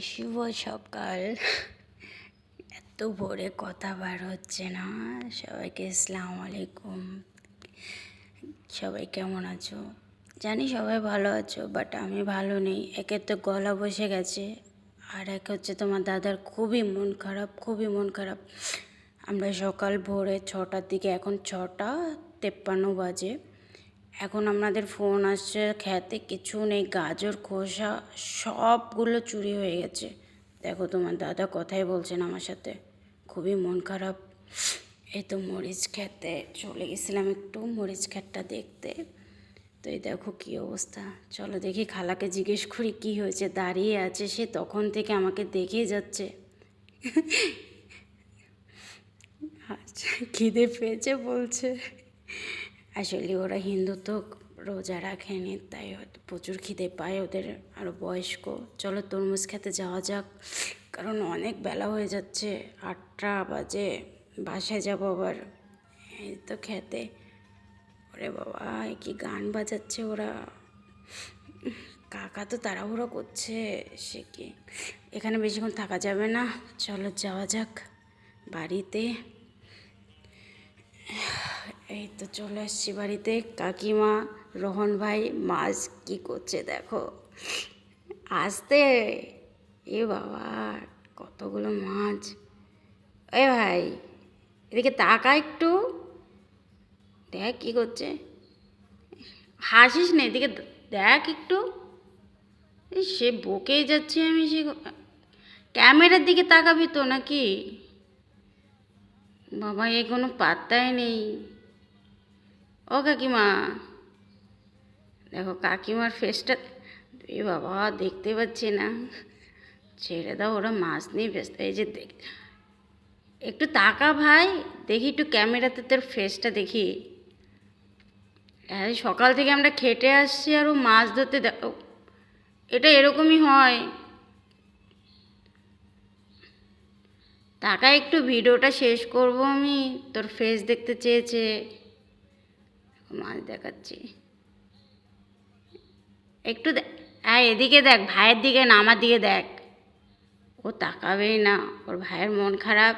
শুভ সকাল। এত ভোরে কথা বার হচ্ছে না। সবাইকে আসসালামু আলাইকুম। সবাই কেমন আছো? জানি সবাই ভালো আছো, বাট আমি ভালো নেই। একে তো গলা বসে গেছে, আর এক হচ্ছে তোমার দাদার খুবই মন খারাপ। আমরা সকাল ভোরে 6টার দিকে, এখন 6:53 বাজে, এখন আপনাদের ফোন আসছে খেতে কিছু নেই, গাজর খোসা সবগুলো চুরি হয়ে গেছে। দেখো তোমার দাদা কথাই বলছেন আমার সাথে, খুবই মন খারাপ। এই তো মরিচ খেতে চলে গেছিলাম একটু মরিচ ক্ষেতটা দেখতে, তো এই দেখো কী অবস্থা। চলো দেখি খালাকে জিজ্ঞেস করি কী হয়েছে। দাঁড়িয়ে আছে সে তখন থেকে, আমাকে দেখেই যাচ্ছে। আচ্ছা, খিদে পেয়েছে বলছে। আসলে ওরা হিন্দু তো রোজা রাখেনি, তাই হয়তো প্রচুর খিদে পায় ওদের, আরও বয়স্ক। চলো তরমুজ খেতে যাওয়া যাক, কারণ অনেক বেলা হয়ে যাচ্ছে, 8টা বাজে। বাসায় যাবো আবার। এই তো খেতে। ওরে বাবা, কি গান বাজাচ্ছে ওরা। কাকা তো তাড়াহুড়ো করছে, সে কি এখানে বেশিক্ষণ থাকা যাবে না। চলো যাওয়া যাক বাড়িতে। এই তো চলে আসছি বাড়িতে। কাকিমা, রোহন ভাই মাছ কি করছে দেখো, আসতে। এ বাবা, কতগুলো মাছ। এ ভাই, এদিকে তাকা একটু, দেখ কি করছে। হাসিস না, এদিকে দেখ একটু। সে বকেই যাচ্ছে, আমি সে ক্যামেরার দিকে তাকাবি তো নাকি। বাবা, এ কোনো পাত্তাই নেই। ও কাকিমা, দেখো কাকিমার ফেসটা। এ বাবা, দেখতে পাচ্ছি না। ছেড়ে দাও, ওরা মাছ নিয়ে ব্যস্ত। এই যে দেখ, একটু তাকা ভাই, দেখি একটু ক্যামেরাতে তোর ফেসটা দেখি। সকাল থেকে আমরা খেটে আসছি আর ও মাছ ধরতে, দেখো এটা এরকমই হয়। টাকা একটু, ভিডিওটা শেষ করব আমি, তোর ফেস দেখতে চেয়েছে। মাছ দেখাচ্ছি একটু। হ্যাঁ, এদিকে দেখ, ভাইয়ের দিকে না আমার দিকে দেখ। ও তাকাবেই না, ওর ভাইয়ের মন খারাপ।